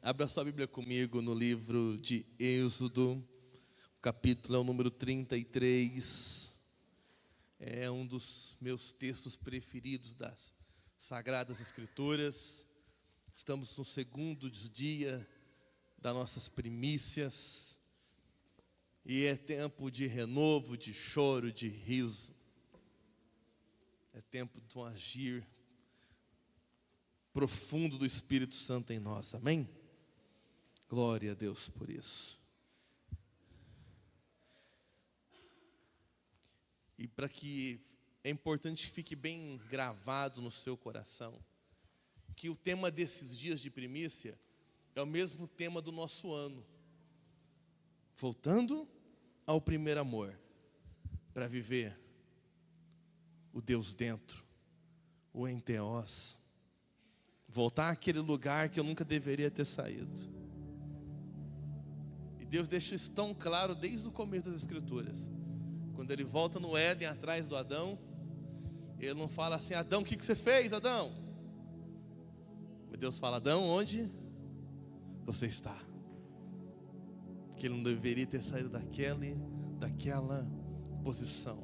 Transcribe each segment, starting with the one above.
Abra sua Bíblia comigo no livro de Êxodo, o capítulo é o número 33. É um dos meus textos preferidos das Sagradas Escrituras. Estamos no segundo dia das nossas primícias. E é tempo de renovo, de choro, de riso. É tempo de um agir profundo do Espírito Santo em nós, amém? Glória a Deus por isso. E para que é importante que fique bem gravado no seu coração, que o tema desses dias de primícia é o mesmo tema do nosso ano. Voltando ao primeiro amor, para viver o Deus dentro, o enteós, voltar àquele lugar que eu nunca deveria ter saído. E Deus deixa isso tão claro desde o começo das Escrituras. Quando Ele volta no Éden atrás do Adão, Ele não fala assim: Adão, o que você fez, Adão? Mas Deus fala: Adão, onde você está? Que ele não deveria ter saído daquela posição,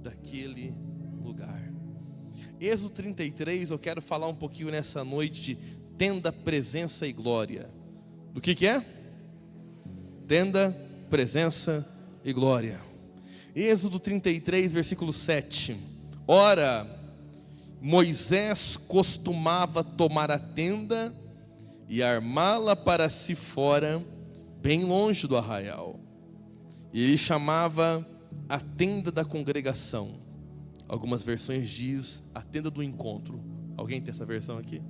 daquele lugar. Êxodo 33, eu quero falar um pouquinho nessa noite de tenda, presença e glória. Do que é? Tenda, presença e glória. Êxodo 33, versículo 7. Ora, Moisés costumava tomar a tenda e armá-la para si fora, bem longe do arraial. E ele chamava a tenda da congregação. Algumas versões diz a tenda do encontro. Alguém tem essa versão aqui?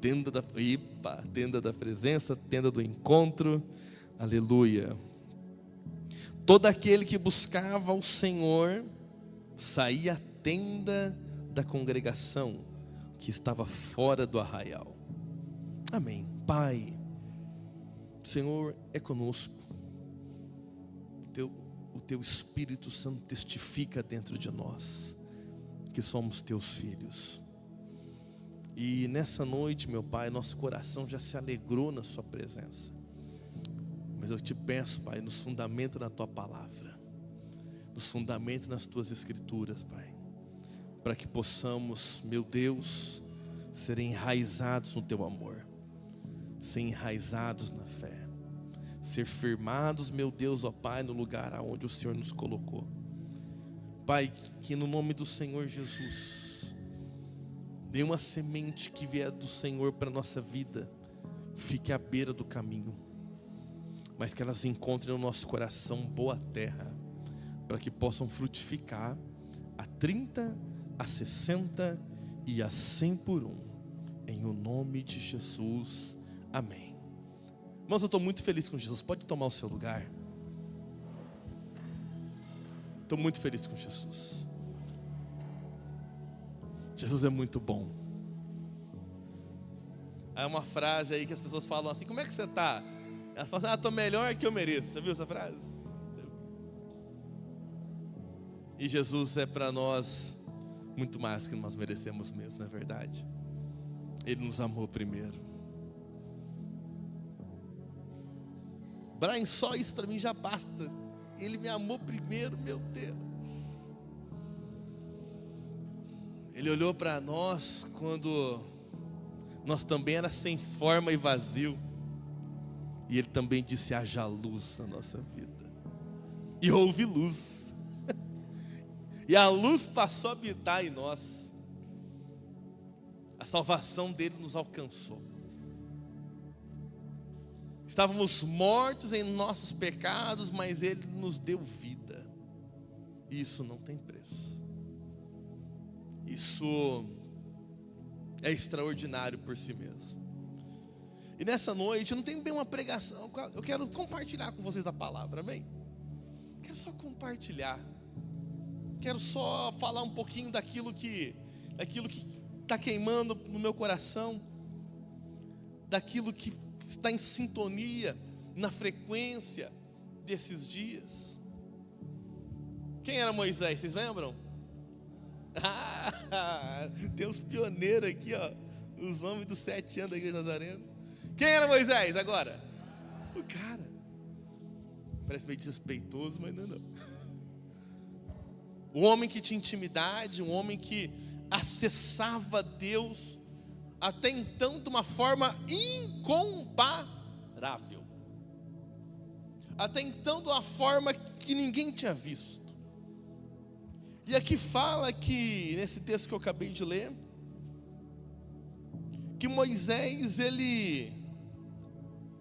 Tenda da presença, tenda do encontro. Aleluia. Todo aquele que buscava o Senhor saía à tenda da congregação, que estava fora do arraial. Amém. Pai, o Senhor é conosco. O Teu Espírito Santo testifica dentro de nós que somos Teus filhos. E nessa noite, meu Pai, nosso coração já se alegrou na Sua presença. Mas eu te peço, Pai, nos fundamentos da Tua palavra, nos fundamentos nas Tuas Escrituras, Pai, para que possamos, meu Deus, ser enraizados no Teu amor, ser enraizados na fé, ser firmados, meu Deus, ó Pai, no lugar aonde o Senhor nos colocou. Pai, que no nome do Senhor Jesus, nenhuma semente que vier do Senhor para a nossa vida fique à beira do caminho, mas que elas encontrem no nosso coração boa terra, para que possam frutificar a 30, a 60 e a 100 por um, em o nome de Jesus, amém. Irmãos, eu estou muito feliz com Jesus. Pode tomar o seu lugar. Estou muito feliz com Jesus. Jesus é muito bom. Há uma frase aí que as pessoas falam assim: como é que você está? Elas falam assim: estou melhor que eu mereço. Já viu essa frase? E Jesus é para nós muito mais que nós merecemos mesmo, não é verdade? Ele nos amou primeiro. Brian, só isso para mim já basta. Ele me amou primeiro, meu Deus. Ele olhou para nós quando nós também era sem forma e vazio. E Ele também disse: haja luz na nossa vida. E houve luz. E a luz passou a habitar em nós. A salvação dele nos alcançou. Estávamos mortos em nossos pecados, mas Ele nos deu vida. E isso não tem preço. Isso é extraordinário por si mesmo. E nessa noite, não tem bem uma pregação, eu quero compartilhar com vocês a palavra, amém? Quero só compartilhar. Quero só falar um pouquinho daquilo que está queimando no meu coração, daquilo que está em sintonia, na frequência desses dias. Quem era Moisés, vocês lembram? Tem uns pioneiros aqui, ó, os homens dos 7 anos da igreja Nazareno. Quem era Moisés agora? O cara. Parece meio desrespeitoso, mas não é não. O homem que tinha intimidade, um homem que acessava Deus até então de uma forma incomparável. Até então de uma forma que ninguém tinha visto. E aqui fala que, nesse texto que eu acabei de ler, que Moisés, ele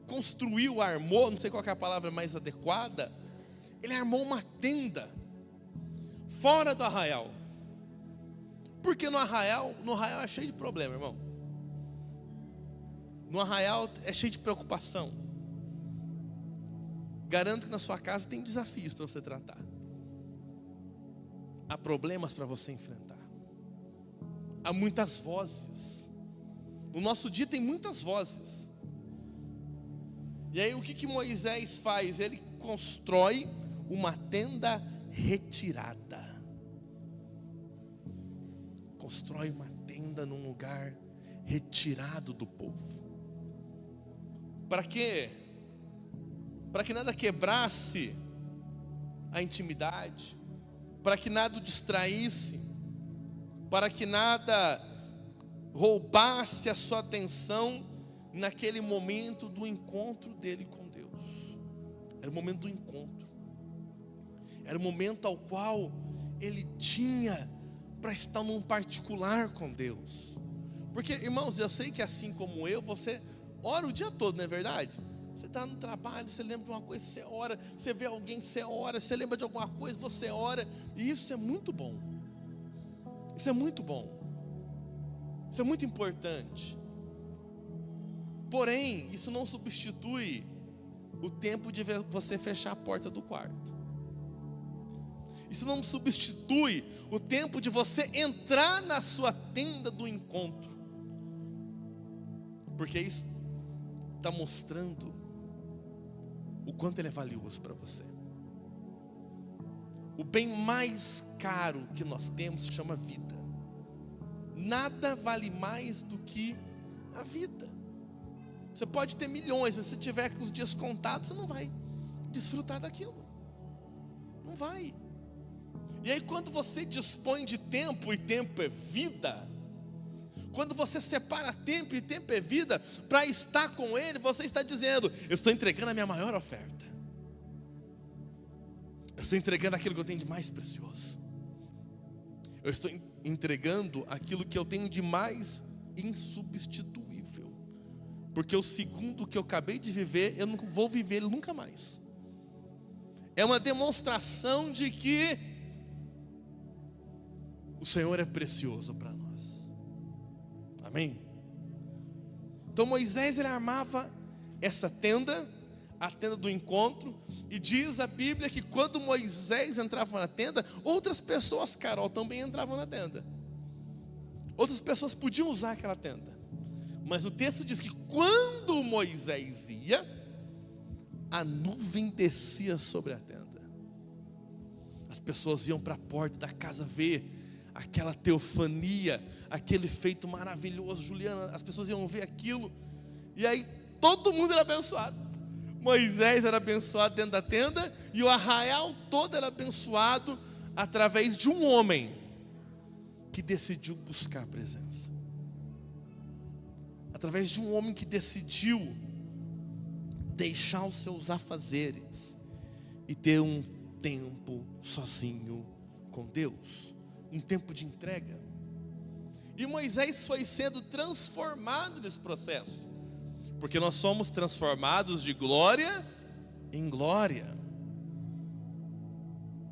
construiu, armou, não sei qual é a palavra mais adequada, ele armou uma tenda fora do arraial. Porque no arraial é cheio de problema, irmão. No arraial é cheio de preocupação. Garanto que na sua casa tem desafios para você tratar. Há problemas para você enfrentar. Há muitas vozes. No nosso dia tem muitas vozes. E aí o que Moisés faz? Ele constrói uma tenda retirada. Constrói uma tenda num lugar retirado do povo. Para quê? Para que nada quebrasse a intimidade, para que nada o distraísse, para que nada roubasse a sua atenção naquele momento do encontro dele com Deus. Era o momento do encontro. Era o momento ao qual ele tinha para estar num particular com Deus. Porque, irmãos, eu sei que assim como eu, você ora o dia todo, não é verdade? Você está no trabalho, você lembra de uma coisa, você ora. Você vê alguém, você ora. Você lembra de alguma coisa, você ora. E isso é muito bom. Isso é muito bom. Isso é muito importante. Porém, isso não substitui o tempo de você fechar a porta do quarto. Isso não substitui o tempo de você entrar na sua tenda do encontro. Porque isso está mostrando o quanto ele é valioso para você. O bem mais caro que nós temos se chama vida. Nada vale mais do que a vida. Você pode ter milhões, mas se tiver com os dias contados, você não vai desfrutar daquilo. Não vai. E aí quando você dispõe de tempo, e tempo é vida, quando você separa tempo, e tempo é vida, para estar com Ele, você está dizendo: eu estou entregando a minha maior oferta. Eu estou entregando aquilo que eu tenho de mais precioso. Eu estou entregando aquilo que eu tenho de mais insubstituível. Porque o segundo que eu acabei de viver, eu não vou viver ele nunca mais. É uma demonstração de que o Senhor é precioso para nós. Amém? Então Moisés, ele armava essa tenda, a tenda do encontro. E diz a Bíblia que quando Moisés entrava na tenda, outras pessoas, Carol, também entravam na tenda. Outras pessoas podiam usar aquela tenda. Mas o texto diz que quando Moisés ia, a nuvem descia sobre a tenda. As pessoas iam para a porta da casa ver aquela teofania, aquele feito maravilhoso. Juliana, as pessoas iam ver aquilo. E aí todo mundo era abençoado. Moisés era abençoado dentro da tenda, e o arraial todo era abençoado através de um homem que decidiu buscar a presença. Através de um homem que decidiu deixar os seus afazeres e ter um tempo sozinho com Deus, um tempo de entrega. E Moisés foi sendo transformado nesse processo, porque nós somos transformados de glória em glória.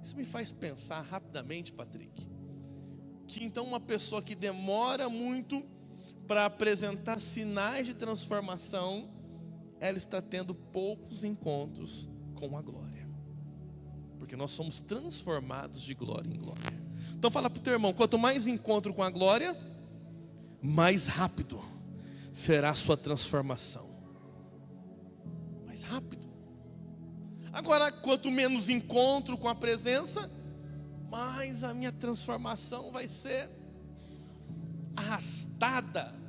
Isso me faz pensar rapidamente, Patrick, que então uma pessoa que demora muito para apresentar sinais de transformação, ela está tendo poucos encontros com a glória. Porque nós somos transformados de glória em glória. Então fala para o teu irmão: quanto mais encontro com a glória, mais rápido será a sua transformação. Mais rápido. Agora, quanto menos encontro com a presença, mais a minha transformação vai ser arrastada.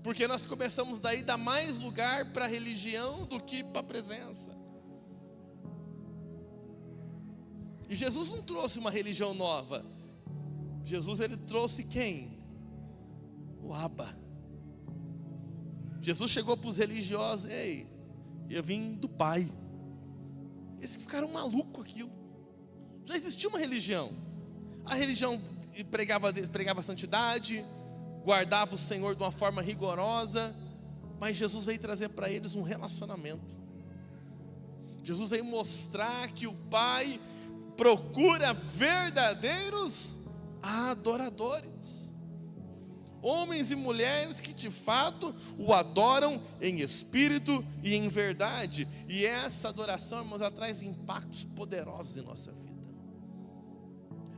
Porque nós começamos daí a dar mais lugar para a religião do que para a presença. E Jesus não trouxe uma religião nova. Jesus, ele trouxe quem? O Abba. Jesus chegou para os religiosos: ei, eu vim do Pai. Eles ficaram malucos com aquilo. Já existia uma religião. A religião pregava santidade, guardava o Senhor de uma forma rigorosa, mas Jesus veio trazer para eles um relacionamento. Jesus veio mostrar que o Pai procura verdadeiros adoradores, homens e mulheres que de fato o adoram em espírito e em verdade. E essa adoração, irmãos, ela traz impactos poderosos em nossa vida.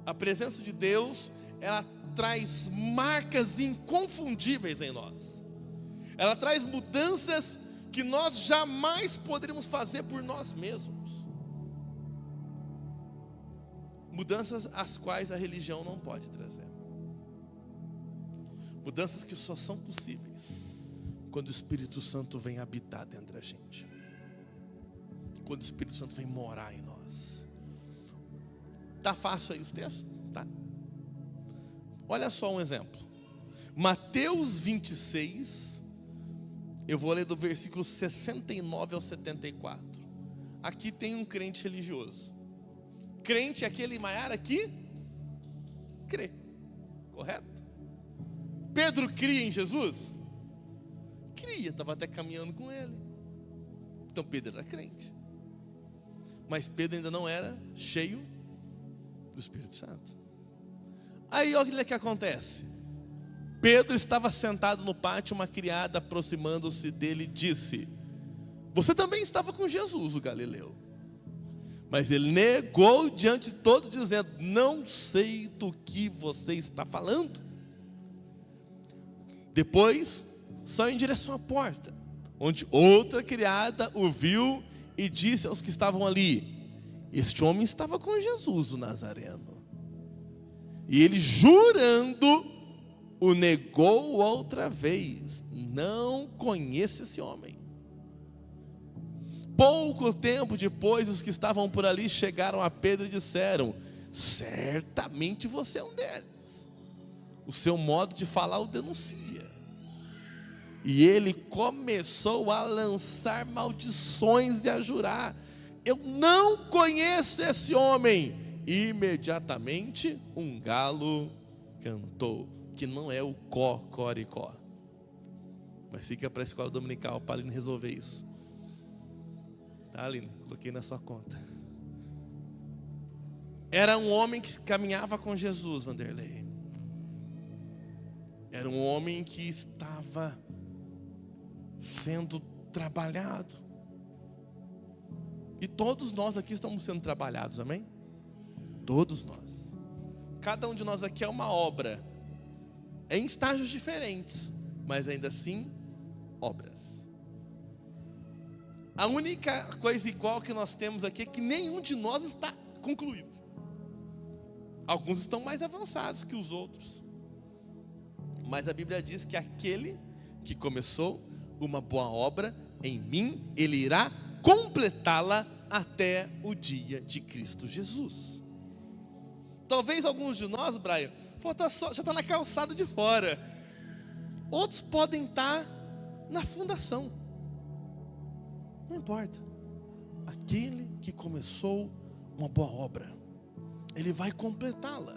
A presença de Deus, ela traz marcas inconfundíveis em nós. Ela traz mudanças que nós jamais poderíamos fazer por nós mesmos. Mudanças as quais a religião não pode trazer. Mudanças que só são possíveis quando o Espírito Santo vem habitar dentro da gente. Quando o Espírito Santo vem morar em nós. Tá fácil aí os textos? Tá? Olha só um exemplo. Mateus 26, eu vou ler do versículo 69 ao 74. Aqui tem um crente religioso. Crente é aquele, Maiara, que crê. Correto? Pedro cria em Jesus? Cria, estava até caminhando com ele. Então Pedro era crente. Mas Pedro ainda não era cheio do Espírito Santo. Aí olha o que acontece. Pedro estava sentado no pátio, uma criada aproximando-se dele disse: você também estava com Jesus, o Galileu. Mas ele negou diante de todos, dizendo: não sei do que você está falando. Depois saiu em direção à porta, onde outra criada o viu e disse aos que estavam ali: este homem estava com Jesus, o Nazareno. E ele, jurando, o negou outra vez: não conheço esse homem. Pouco tempo depois, os que estavam por ali chegaram a Pedro e disseram: certamente você é um deles. O seu modo de falar o denuncia. E ele começou a lançar maldições e a jurar: eu não conheço esse homem. Imediatamente um galo cantou, que não é o có-có-ri-có, mas fica para a escola dominical para a Aline resolver isso. Tá, Aline? Coloquei na sua conta. Era um homem que caminhava com Jesus, Vanderlei. Era um homem que estava sendo trabalhado. E todos nós aqui estamos sendo trabalhados, amém? Todos nós. Cada um de nós aqui é uma obra, em estágios diferentes, mas ainda assim, obras. A única coisa igual que nós temos aqui é que nenhum de nós está concluído. Alguns estão mais avançados que os outros. Mas a Bíblia diz que aquele que começou uma boa obra em mim, ele irá completá-la até o dia de Cristo Jesus. Talvez alguns de nós, Brian, já está na calçada de fora. Outros podem estar na fundação. Não importa. Aquele que começou uma boa obra, ele vai completá-la.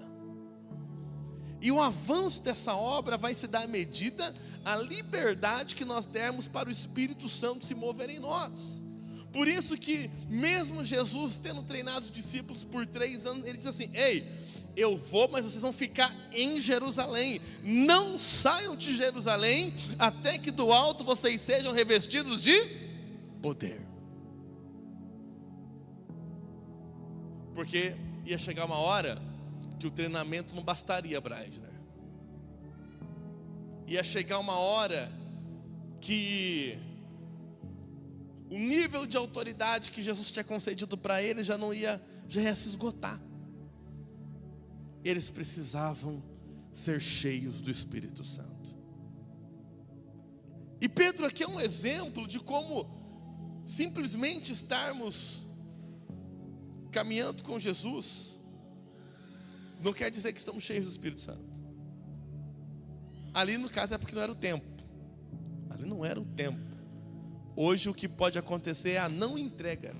E o avanço dessa obra vai se dar à medida a liberdade que nós dermos para o Espírito Santo se mover em nós. Por isso que mesmo Jesus tendo treinado os discípulos por 3 anos, ele diz assim: ei, eu vou, mas vocês vão ficar em Jerusalém. Não saiam de Jerusalém até que do alto vocês sejam revestidos de poder. Porque ia chegar uma hora que o treinamento não bastaria, Braidner. Ia chegar uma hora que o nível de autoridade que Jesus tinha concedido para eles já ia se esgotar. Eles precisavam ser cheios do Espírito Santo. E Pedro aqui é um exemplo de como simplesmente estarmos caminhando com Jesus não quer dizer que estamos cheios do Espírito Santo. Ali no caso é porque não era o tempo. Ali não era o tempo. Hoje o que pode acontecer é a não entrega.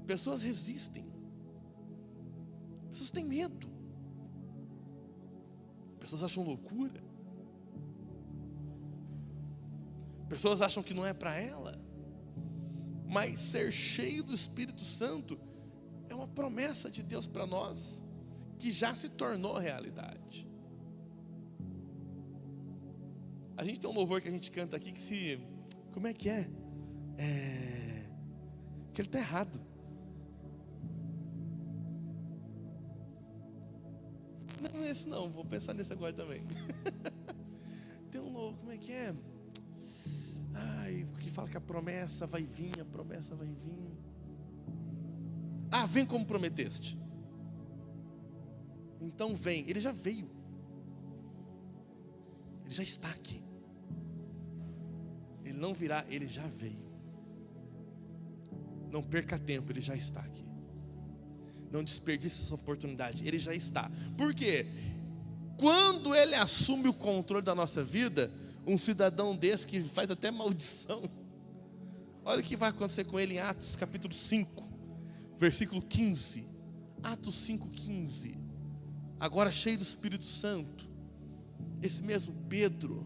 Pessoas resistem. Pessoas têm medo. Pessoas acham loucura. Pessoas acham que não é para ela. Mas ser cheio do Espírito Santo é uma promessa de Deus para nós, que já se tornou realidade. A gente tem um louvor que a gente canta aqui que se... Como é que é? Que ele está errado. Não é esse não, vou pensar nesse agora também. Tem um louvor, como é que é? Ai, que fala que a promessa vai vir, a promessa vai vir. Ah, vem como prometeste. Então vem, ele já veio. Ele já está aqui. Ele não virá, ele já veio. Não perca tempo, ele já está aqui. Não desperdice essa oportunidade, ele já está. Por quê? Quando ele assume o controle da nossa vida, um cidadão desse que faz até maldição, olha o que vai acontecer com ele em Atos capítulo 5, versículo 15. Atos 5, 15. Agora cheio do Espírito Santo, esse mesmo Pedro,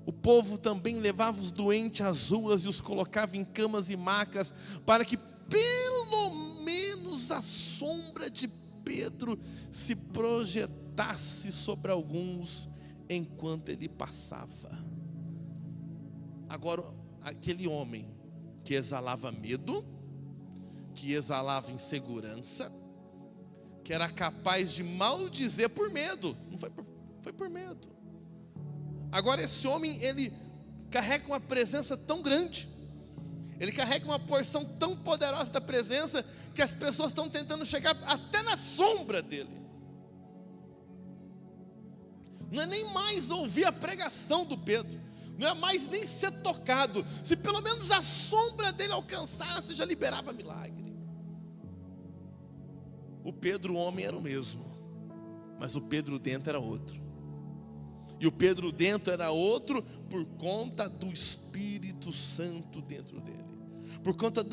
o povo também levava os doentes às ruas e os colocava em camas e macas, para que pelo menos a sombra de Pedro se projetasse sobre alguns enquanto ele passava. Agora, aquele homem que exalava medo, que exalava insegurança, que era capaz de maldizer por medo, não foi por medo. Agora esse homem, ele carrega uma presença tão grande, ele carrega uma porção tão poderosa da presença, que as pessoas estão tentando chegar até na sombra dele. Não é nem mais ouvir a pregação do Pedro, não é mais nem ser tocado. Se pelo menos a sombra dele alcançasse, já liberava milagre. O Pedro homem era o mesmo, mas o Pedro dentro era outro. E o Pedro dentro era outro por conta do Espírito Santo dentro dele, por conta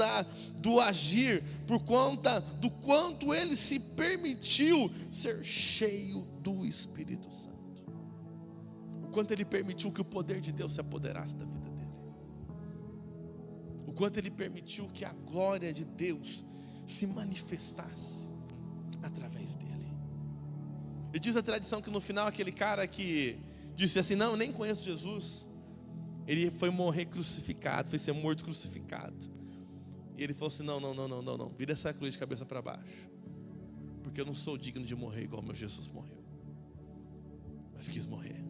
do agir, por conta do quanto ele se permitiu ser cheio do Espírito Santo, o quanto ele permitiu que o poder de Deus se apoderasse da vida dele, o quanto ele permitiu que a glória de Deus se manifestasse através dele. E diz a tradição que no final aquele cara que disse assim, não, eu nem conheço Jesus, ele foi morrer crucificado, foi ser morto crucificado. E ele falou assim, não, vira essa cruz de cabeça para baixo, porque eu não sou digno de morrer igual meu Jesus morreu. Mas quis morrer,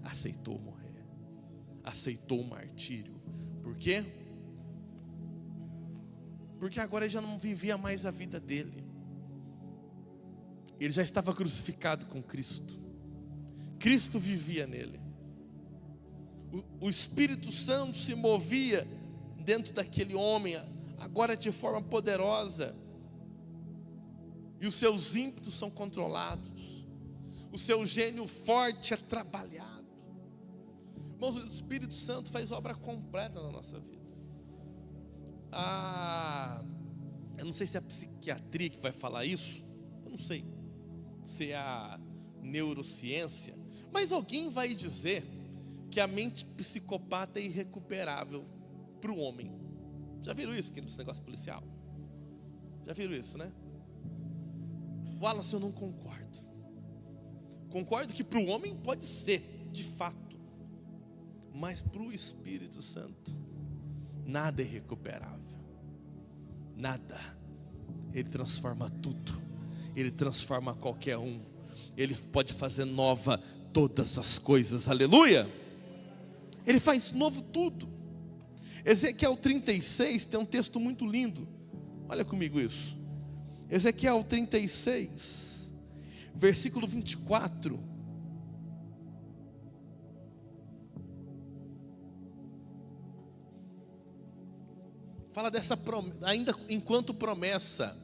aceitou morrer, aceitou o martírio. Por quê? Porque agora ele já não vivia mais a vida dele, ele já estava crucificado com Cristo. Cristo vivia nele. O Espírito Santo se movia dentro daquele homem, agora de forma poderosa. E os seus ímpetos são controlados. O seu gênio forte é trabalhado. Irmãos, o Espírito Santo faz obra completa na nossa vida. Eu não sei se é a psiquiatria que vai falar isso. Eu não sei se é a neurociência. Mas alguém vai dizer que a mente psicopata é irrecuperável para o homem. Já viram isso, esse negócio policial? Já viram isso, né? Wallace, eu não concordo. Concordo que para o homem pode ser, de fato. Mas para o Espírito Santo, nada é irrecuperável. Nada. Ele transforma tudo. Ele transforma qualquer um. Ele pode fazer nova todas as coisas, aleluia. Ele faz novo tudo. Ezequiel 36 tem um texto muito lindo. Olha comigo isso. Ezequiel 36, versículo 24. Fala dessa promessa, ainda enquanto promessa.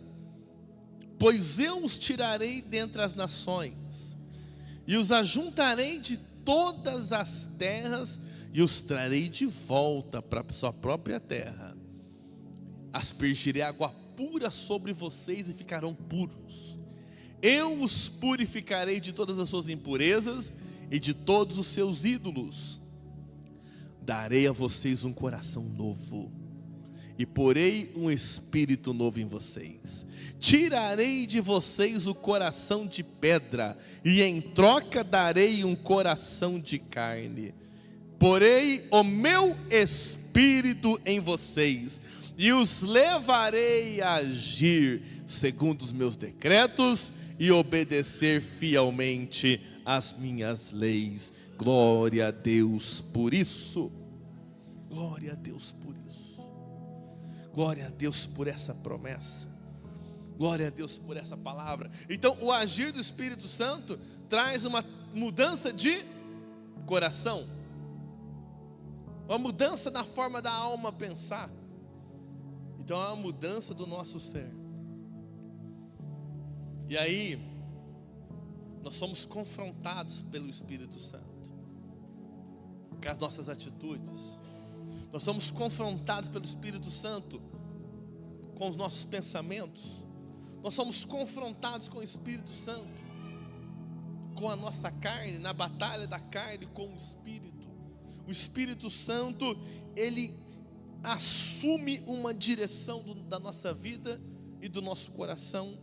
Pois eu os tirarei dentre as nações, e os ajuntarei de todas as terras, e os trarei de volta para a sua própria terra. Aspergirei água pura sobre vocês e ficarão puros. Eu os purificarei de todas as suas impurezas e de todos os seus ídolos. Darei a vocês um coração novo, e porei um espírito novo em vocês. Tirarei de vocês o coração de pedra, e em troca darei um coração de carne. Porei o meu espírito em vocês, e os levarei a agir segundo os meus decretos, e obedecer fielmente as minhas leis. Glória a Deus por isso. Glória a Deus por isso. Glória a Deus por essa promessa. Glória a Deus por essa palavra. Então, o agir do Espírito Santo traz uma mudança de coração, uma mudança na forma da alma pensar. Então, é uma mudança do nosso ser. E aí, nós somos confrontados pelo Espírito Santo com as nossas atitudes. Nós somos confrontados pelo Espírito Santo com os nossos pensamentos. Nós somos confrontados com o Espírito Santo, com a nossa carne, na batalha da carne com o Espírito. O Espírito Santo, ele assume uma direção da nossa vida e do nosso coração,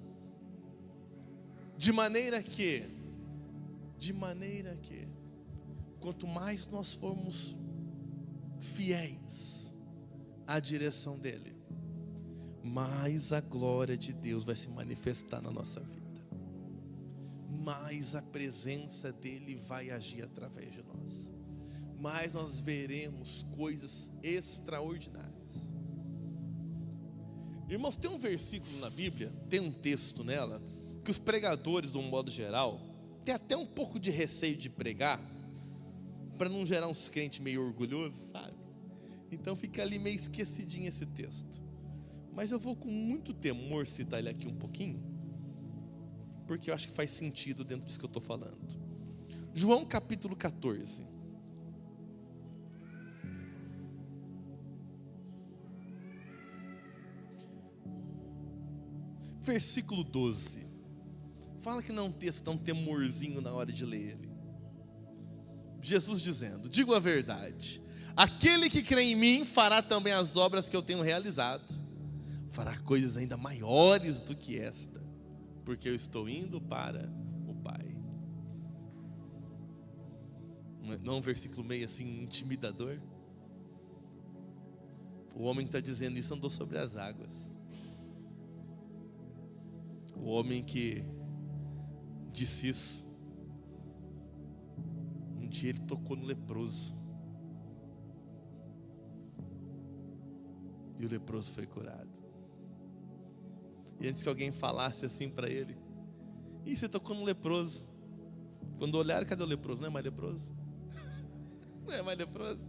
de maneira que, quanto mais nós formos fiéis à direção dele, mais a glória de Deus vai se manifestar na nossa vida, mais a presença dele vai agir através de nós, mais nós veremos coisas extraordinárias. Irmãos, tem um versículo na Bíblia, tem um texto nela, que os pregadores, de um modo geral, têm até um pouco de receio de pregar, para não gerar uns crentes meio orgulhosos, sabe? Então fica ali meio esquecidinho esse texto. Mas eu vou com muito temor citar ele aqui um pouquinho, porque eu acho que faz sentido dentro disso que eu estou falando. João capítulo 14. Versículo 12. Fala que não é um texto, dá um temorzinho na hora de ler ele. Jesus dizendo: digo a verdade, aquele que crê em mim fará também as obras que eu tenho realizado, fará coisas ainda maiores do que esta, porque eu estou indo para o Pai. Não é um versículo meio assim intimidador? O homem que está dizendo isso andou sobre as águas. O homem que disse isso, um dia ele tocou no leproso, e o leproso foi curado. E antes que alguém falasse assim para ele: ih, você tocou no leproso. Quando olharam, cadê o leproso? Não é mais leproso? Não é mais leproso?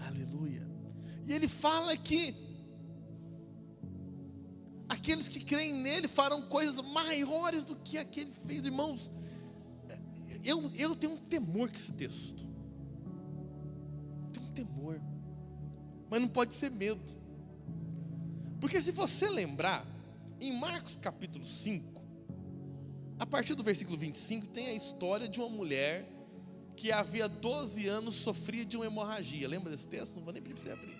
Aleluia. E ele fala que aqueles que creem nele farão coisas maiores do que aquele fez. Irmãos, eu tenho um temor com esse texto. Tenho um temor, mas não pode ser medo. Porque se você lembrar, em Marcos capítulo 5, a partir do versículo 25, tem a história de uma mulher que havia 12 anos sofria de uma hemorragia. Lembra desse texto? Não vou nem pedir para você abrir.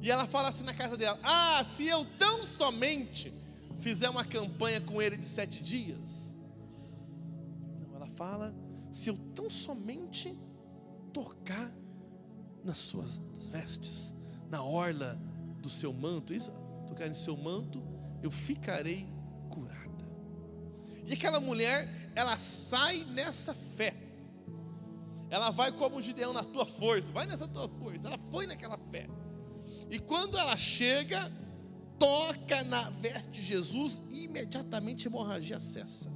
E ela fala assim na casa dela: ah, se eu tão somente fizer uma campanha com ele de 7 dias. Não, ela fala: se eu tão somente tocar nas suas vestes, na orla do seu manto, isso, tocar no seu manto, eu ficarei curada. E aquela mulher, ela sai nessa fé. Ela vai como Gideão na tua força, vai nessa tua força. Ela foi naquela fé. E quando ela chega, toca na veste de Jesus, e imediatamente a hemorragia cessa.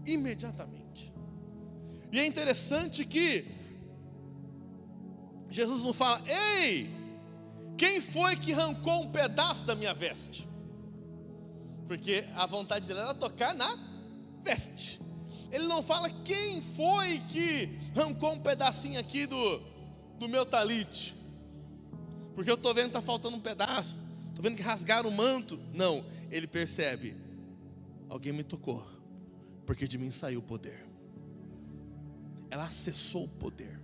Imediatamente. E é interessante que Jesus não fala: ei, quem foi que arrancou um pedaço da minha veste? Porque a vontade dele era tocar na veste. Ele não fala quem foi que arrancou um pedacinho aqui do meu talite, porque eu estou vendo que está faltando um pedaço, estou vendo que rasgaram o manto. Não, ele percebe: alguém me tocou, porque de mim saiu o poder. Ela acessou o poder.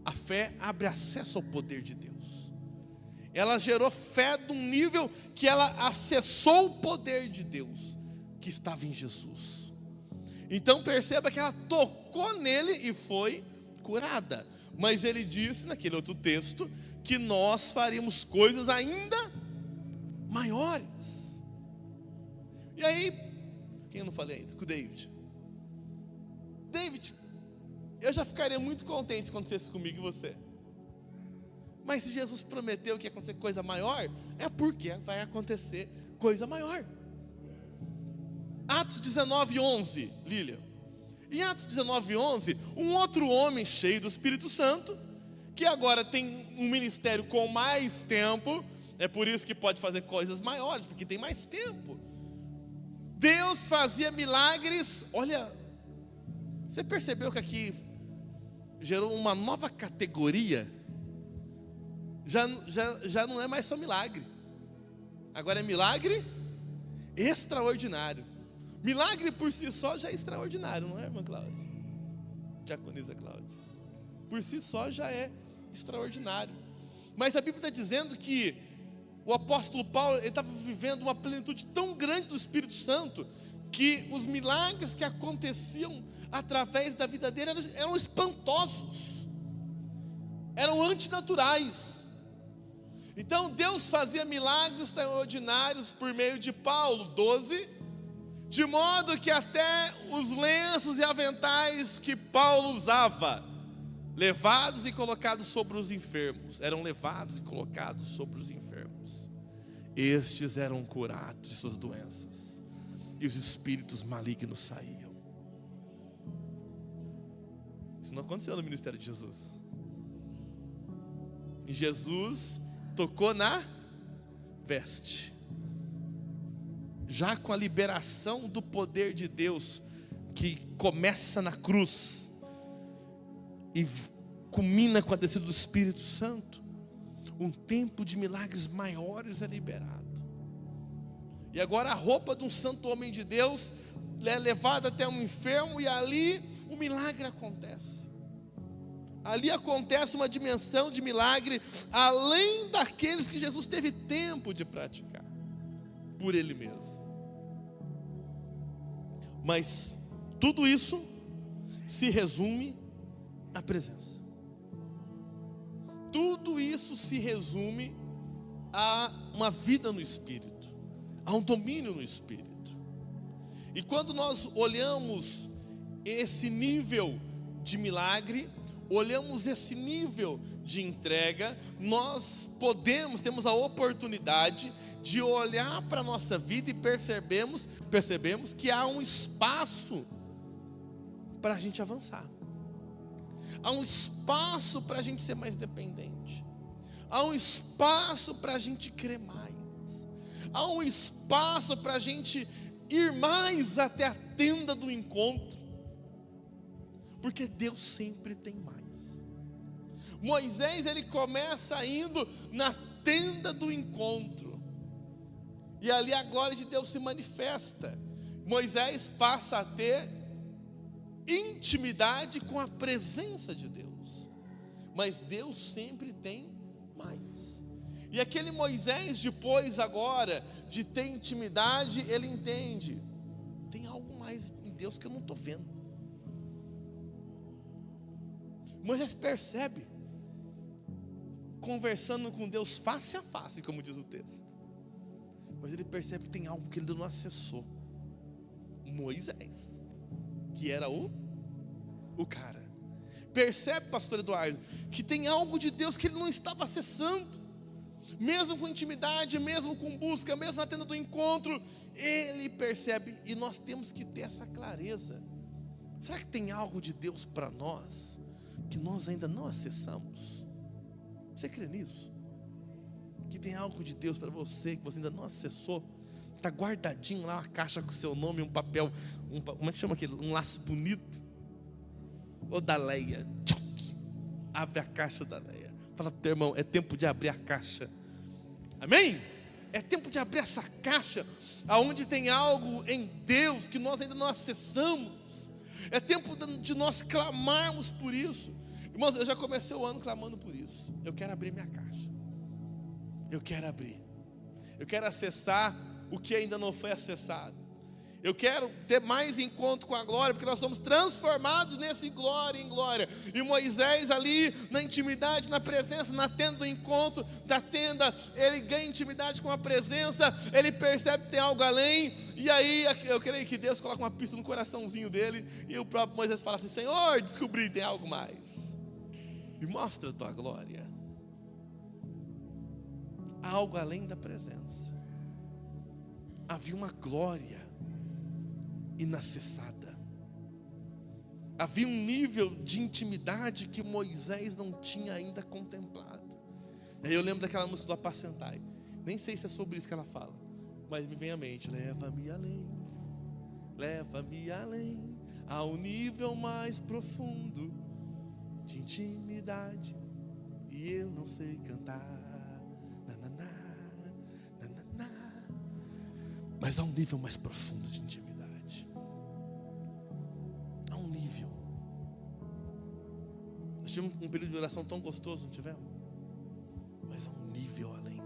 A fé abre acesso ao poder de Deus. Ela gerou fé de um nível que ela acessou o poder de Deus que estava em Jesus. Então perceba que ela tocou nele e foi curada. Mas ele disse naquele outro texto que nós faríamos coisas ainda maiores. E aí, quem eu não falei ainda? Com o David. David, eu já ficaria muito contente se acontecesse comigo e você. Mas se Jesus prometeu que ia acontecer coisa maior, é porque vai acontecer coisa maior. Atos 19:11, Lília. Em Atos 19:11, um outro homem cheio do Espírito Santo, que agora tem um ministério com mais tempo, é por isso que pode fazer coisas maiores, porque tem mais tempo. Deus fazia milagres. Olha, você percebeu que aqui gerou uma nova categoria? Já não é mais só milagre, agora é milagre extraordinário. Milagre por si só já é extraordinário, não é, irmã Cláudia? Diaconisa Cláudia. Por si só já é extraordinário. Mas a Bíblia está dizendo que o apóstolo Paulo estava vivendo uma plenitude tão grande do Espírito Santo, que os milagres que aconteciam através da vida dele eram espantosos, eram antinaturais. Então Deus fazia milagres extraordinários por meio de Paulo, 12, de modo que até os lenços e aventais que Paulo usava, levados e colocados sobre os enfermos, eram levados e colocados sobre os enfermos. Estes eram curados de suas doenças, e os espíritos malignos saíam. Isso não aconteceu no ministério de Jesus. E Jesus tocou na veste. Já com a liberação do poder de Deus, que começa na cruz e culmina com a descida do Espírito Santo, um tempo de milagres maiores é liberado. E agora a roupa de um santo homem de Deus é levada até um enfermo, e ali o milagre acontece. Ali acontece uma dimensão de milagre além daqueles que Jesus teve tempo de praticar por Ele mesmo. Mas tudo isso se resume à presença. Tudo isso se resume a uma vida no Espírito, a um domínio no Espírito. E quando nós olhamos esse nível de milagre, olhamos esse nível de entrega, nós temos a oportunidade de olhar para a nossa vida e percebemos que há um espaço para a gente avançar. Há um espaço para a gente ser mais dependente. Há um espaço para a gente crer mais. Há um espaço para a gente ir mais até a tenda do encontro. Porque Deus sempre tem mais. Moisés, ele começa indo na tenda do encontro. E ali a glória de Deus se manifesta. Moisés passa a ter intimidade com a presença de Deus. Mas Deus sempre tem mais. E aquele Moisés, depois agora de ter intimidade, ele entende: tem algo mais em Deus que eu não estou vendo. Moisés percebe, conversando com Deus face a face, como diz o texto, mas ele percebe que tem algo que ele ainda não acessou. Moisés, que era o cara. Percebe, pastor Eduardo, que tem algo de Deus que ele não estava acessando. Mesmo com intimidade, mesmo com busca, mesmo na tenda do encontro, ele percebe. E nós temos que ter essa clareza. Será que tem algo de Deus para nós que nós ainda não acessamos? Você crê nisso? que tem algo de Deus para você, que você ainda não acessou. Está guardadinho lá, uma caixa com o seu nome, um papel, como é que chama aquele? Um laço bonito. Ô Daleia, abre a caixa, Daleia. Fala pro teu irmão, é tempo de abrir a caixa. Amém? É tempo de abrir essa caixa, aonde tem algo em Deus que nós ainda não acessamos. É tempo de nós clamarmos por isso. Irmãos, eu já comecei o ano clamando por isso. Eu quero abrir minha caixa. Eu quero abrir. Eu quero acessar o que ainda não foi acessado. Eu quero ter mais encontro com a glória, porque nós somos transformados nesse glória em glória. E Moisés ali na intimidade, na presença, na tenda do encontro, da tenda, ele ganha intimidade com a presença, ele percebe que tem algo além, e aí eu creio que Deus coloca uma pista no coraçãozinho dele, e o próprio Moisés fala assim: Senhor, descobri, tem algo mais, me mostra a tua glória. Há algo além da presença. Havia uma glória inacessada. Havia um nível de intimidade que Moisés não tinha ainda contemplado. Aí eu lembro daquela música do Apacentai. Nem sei se é sobre isso que ela fala, mas me vem à mente: leva-me além, ao nível mais profundo de intimidade, e eu não sei cantar. Mas há um nível mais profundo de intimidade. Há um nível. Nós tivemos um período de oração tão gostoso, não tivemos? Mas há um nível além.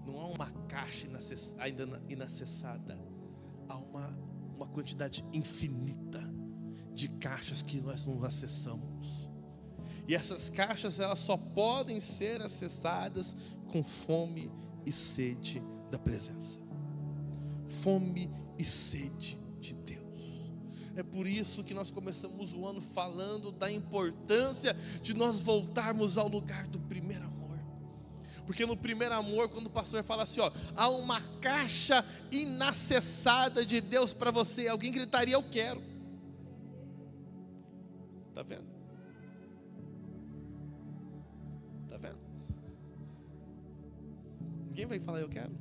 Não há uma caixa ainda inacessada. Há uma quantidade infinita de caixas que nós não acessamos. E essas caixas, elas só podem ser acessadas com fome e sede da presença. Fome e sede de Deus. É por isso que nós começamos o ano falando da importância de nós voltarmos ao lugar do primeiro amor. Porque no primeiro amor, quando o pastor fala assim, há uma caixa inacessada de Deus para você, alguém gritaria: eu quero. Está vendo? Está vendo? Ninguém vai falar eu quero?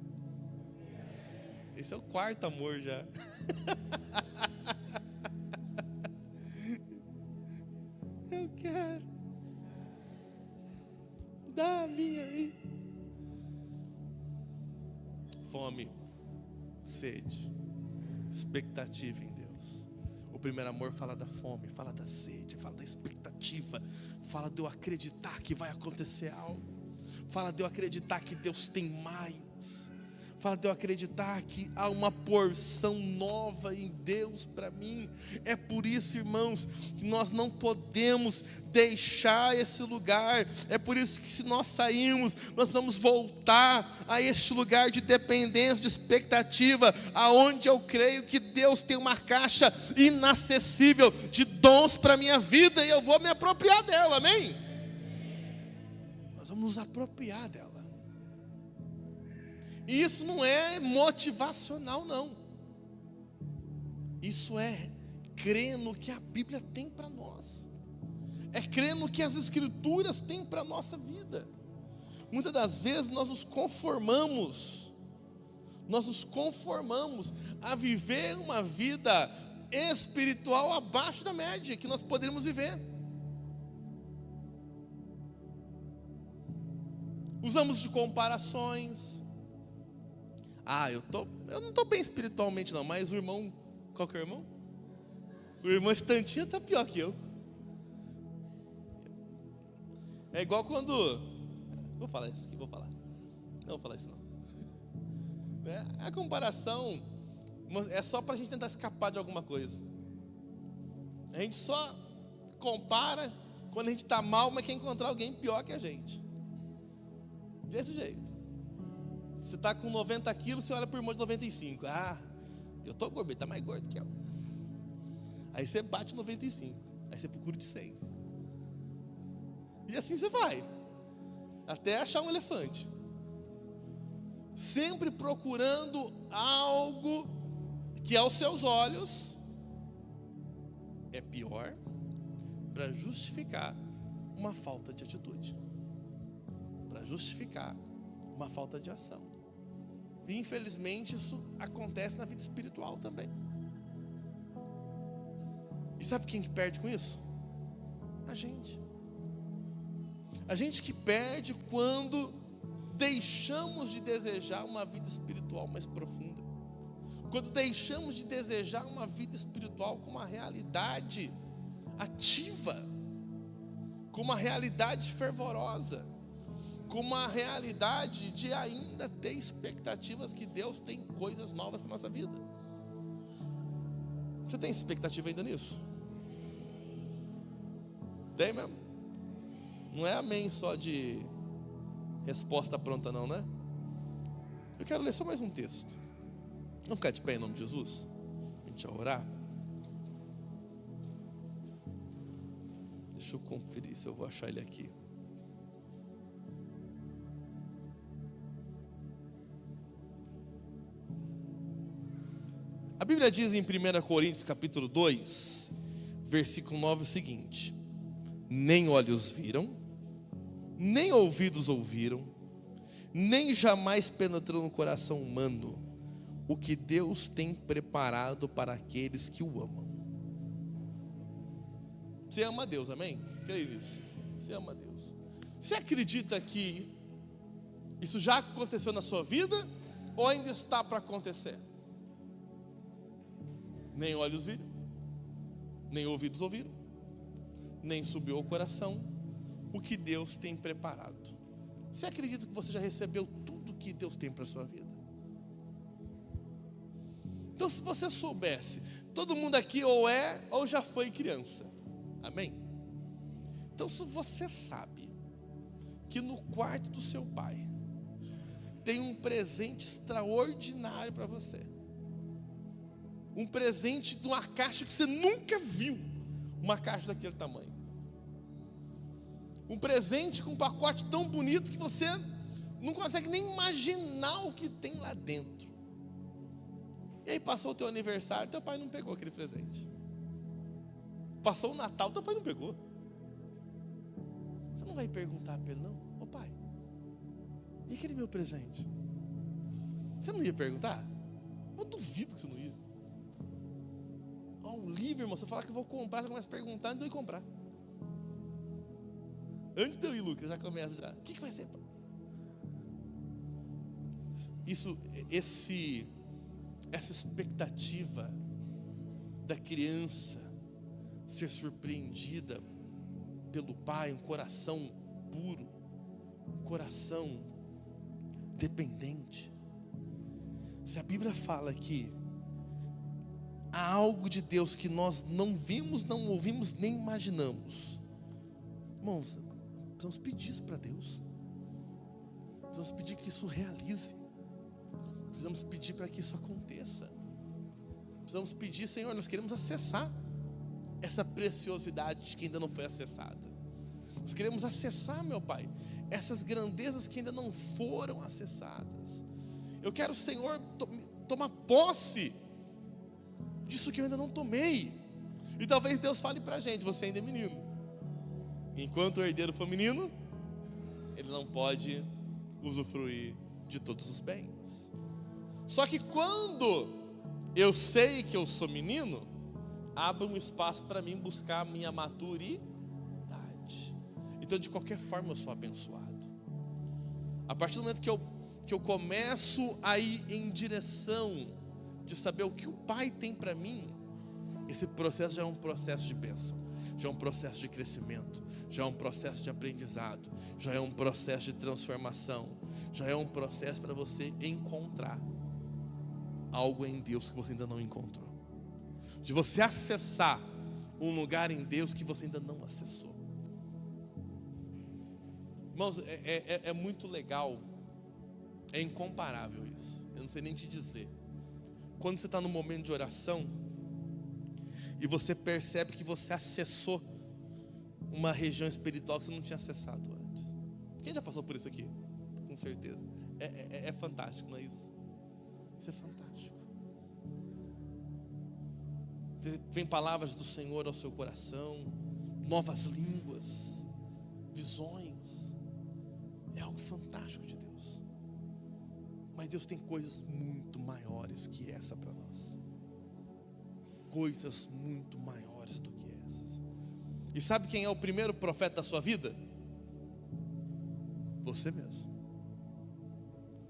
Esse é o quarto amor já. Eu quero. Dá a minha aí. Fome, sede, expectativa em Deus. O primeiro amor fala da fome, fala da sede, fala da expectativa, fala de eu acreditar que vai acontecer algo. Fala de eu acreditar que Deus tem mais. Fala de eu acreditar que há uma porção nova em Deus para mim. É por isso, irmãos, que nós não podemos deixar esse lugar. É por isso que, se nós sairmos, nós vamos voltar a este lugar de dependência, de expectativa, aonde eu creio que Deus tem uma caixa inacessível de dons para a minha vida, e eu vou me apropriar dela, amém? Nós vamos nos apropriar dela. E isso não é motivacional, não. Isso é crer no que a Bíblia tem para nós. É crer no que as Escrituras têm para a nossa vida. Muitas das vezes nós nos conformamos a viver uma vida espiritual abaixo da média que nós poderíamos viver. Usamos de comparações. Eu não estou bem espiritualmente não, mas o irmão, qual que é o irmão? O irmão Estantinha está pior que eu. É igual quando, vou falar isso aqui, não vou falar isso não. A comparação é só para a gente tentar escapar de alguma coisa. A gente só compara quando a gente está mal, mas quer encontrar alguém pior que a gente. Desse jeito. Você está com 90 quilos, você olha para o irmão de 95. Eu estou gordo, ele está mais gordo que eu. Aí você bate 95. Aí você procura de 100. E assim você vai. Até achar um elefante. Sempre procurando algo que aos seus olhos é pior, para justificar uma falta de atitude. para justificar uma falta de ação. E infelizmente isso acontece na vida espiritual também. E sabe quem que perde com isso? A gente. A gente que perde quando deixamos de desejar uma vida espiritual mais profunda. Quando deixamos de desejar uma vida espiritual com uma realidade ativa, com uma realidade fervorosa, com uma realidade de ainda ter expectativas que Deus tem coisas novas para a nossa vida. Você tem expectativa ainda nisso? Tem mesmo? Não é amém só de resposta pronta não, né? Eu quero ler só mais um texto. Vamos ficar de pé em nome de Jesus? A gente vai orar. Deixa eu conferir se eu vou achar ele aqui. A Bíblia diz em 1 Coríntios capítulo 2, versículo 9 o seguinte: nem olhos viram, nem ouvidos ouviram, nem jamais penetrou no coração humano o que Deus tem preparado para aqueles que o amam. Você ama a Deus, amém? Creio nisso. Você ama a Deus. Você acredita que isso já aconteceu na sua vida ou ainda está para acontecer? Nem olhos viram, nem ouvidos ouviram, nem subiu ao coração o que Deus tem preparado. Você acredita que você já recebeu tudo que Deus tem para a sua vida? Então, se você soubesse, todo mundo aqui ou é ou já foi criança, amém? Então, se você sabe que no quarto do seu pai tem um presente extraordinário para você, um presente de uma caixa que você nunca viu, uma caixa daquele tamanho, um presente com um pacote tão bonito que você não consegue nem imaginar o que tem lá dentro. E aí passou o teu aniversário, teu pai não pegou aquele presente. Passou o Natal, teu pai não pegou. Você não vai perguntar para ele não: ô pai, e aquele meu presente? Você não ia perguntar? Eu duvido que você não ia. Ó, o livro, irmão, você fala que eu vou comprar, você começa a perguntar, então eu ia comprar. Antes de eu ir, Lucas, já começa já. O que vai ser? Essa expectativa da criança ser surpreendida pelo pai, um coração puro, um coração dependente. Se a Bíblia fala que há algo de Deus que nós não vimos, não ouvimos, nem imaginamos, irmãos, precisamos pedir isso para Deus. Precisamos pedir que isso realize. Precisamos pedir para que isso aconteça. Precisamos pedir: Senhor, nós queremos acessar essa preciosidade que ainda não foi acessada. Nós queremos acessar, meu Pai, essas grandezas que ainda não foram acessadas. Eu quero, Senhor, tomar posse disso que eu ainda não tomei. E talvez Deus fale para a gente: você ainda é menino. Enquanto o herdeiro for menino, ele não pode usufruir de todos os bens. Só que quando eu sei que eu sou menino, abre um espaço para mim buscar a minha maturidade. Então, de qualquer forma, eu sou abençoado. A partir do momento que eu começo a ir em direção de saber o que o Pai tem para mim, esse processo já é um processo de bênção, já é um processo de crescimento, já é um processo de aprendizado, já é um processo de transformação, já é um processo para você encontrar algo em Deus que você ainda não encontrou, de você acessar um lugar em Deus que você ainda não acessou. Irmãos, é muito legal, é incomparável isso, eu não sei nem te dizer. Quando você está no momento de oração e você percebe que você acessou uma região espiritual que você não tinha acessado antes. Quem já passou por isso aqui? Com certeza. É fantástico, não é isso? Isso é fantástico. Vem palavras do Senhor ao seu coração, novas línguas, visões. É algo fantástico de Deus. Mas Deus tem coisas muito maiores que essa para nós. Coisas muito maiores do que essas. E sabe quem é o primeiro profeta da sua vida? Você mesmo.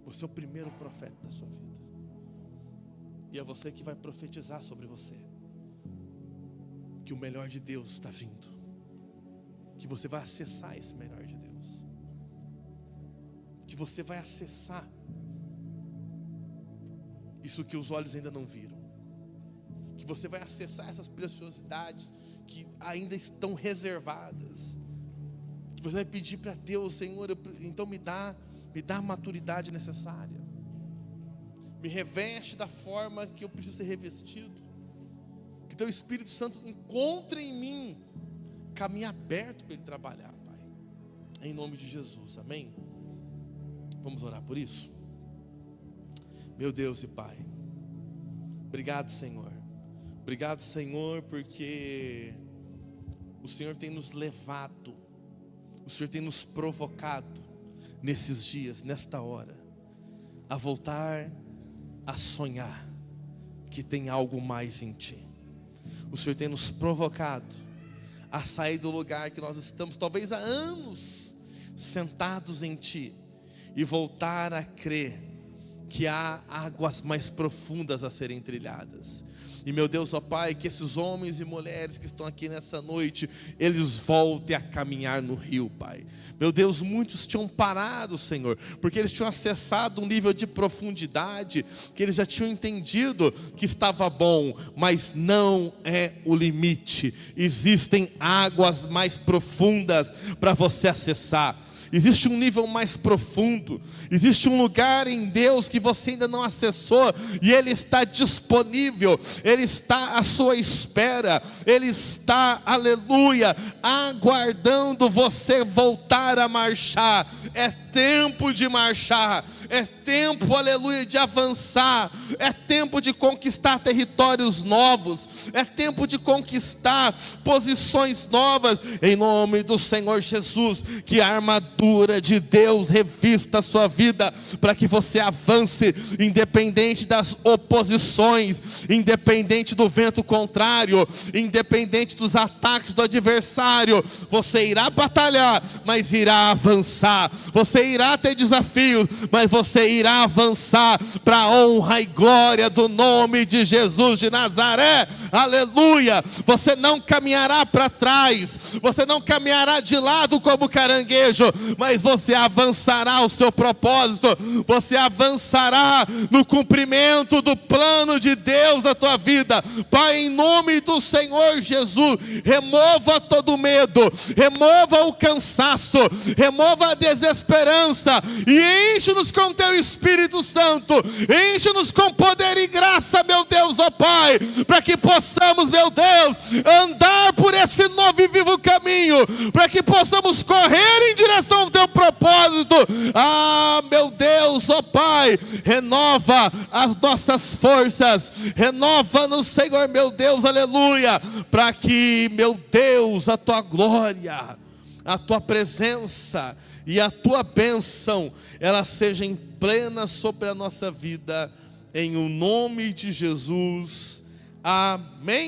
Você é o primeiro profeta da sua vida. E é você que vai profetizar sobre você que o melhor de Deus está vindo, que você vai acessar esse melhor de Deus, que você vai acessar isso que os olhos ainda não viram, que você vai acessar essas preciosidades que ainda estão reservadas, que você vai pedir para Deus: Senhor, então me dá a maturidade necessária, me reveste da forma que eu preciso ser revestido, que Teu Espírito Santo encontre em mim caminho aberto para Ele trabalhar, Pai, em nome de Jesus, amém? Vamos orar por isso? Meu Deus e Pai, obrigado, Senhor, porque o Senhor tem nos levado, o Senhor tem nos provocado nesses dias, nesta hora, a voltar a sonhar que tem algo mais em Ti. O Senhor tem nos provocado a sair do lugar que nós estamos, talvez há anos, sentados em Ti, e voltar a crer que há águas mais profundas a serem trilhadas. E meu Deus, ó Pai, que esses homens e mulheres que estão aqui nessa noite, eles voltem a caminhar no rio, Pai. Meu Deus, muitos tinham parado, Senhor, porque eles tinham acessado um nível de profundidade, que eles já tinham entendido que estava bom, mas não é o limite. Existem águas mais profundas para você acessar. Existe um nível mais profundo, existe um lugar em Deus que você ainda não acessou, e Ele está disponível, Ele está à sua espera, Ele está, aleluia, aguardando você voltar a marchar. É tempo de marchar, é tempo, aleluia, de avançar, é tempo de conquistar territórios novos, é tempo de conquistar posições novas, em nome do Senhor Jesus. Que a armadura de Deus revista a sua vida, para que você avance, independente das oposições, independente do vento contrário, independente dos ataques do adversário. Você irá batalhar, mas irá avançar. Você irá ter desafios, mas você irá avançar para a honra e glória do nome de Jesus de Nazaré. Aleluia. Você não caminhará para trás, você não caminhará de lado como caranguejo, mas você avançará ao seu propósito, você avançará no cumprimento do plano de Deus na tua vida. Pai, em nome do Senhor Jesus, remova todo medo, remova o cansaço, remova a desesperança, e enche-nos com teu Espírito Santo, enche-nos com poder e graça, meu Deus, ó Pai, para que possamos, meu Deus, andar por esse novo e vivo caminho, para que possamos correr em direção ao teu propósito. Ah, meu Deus, ó Pai, renova as nossas forças, renova-nos, Senhor, meu Deus, aleluia, para que, meu Deus, a tua glória, a tua presença e a tua bênção, ela seja em plena sobre a nossa vida, em o nome de Jesus, amém.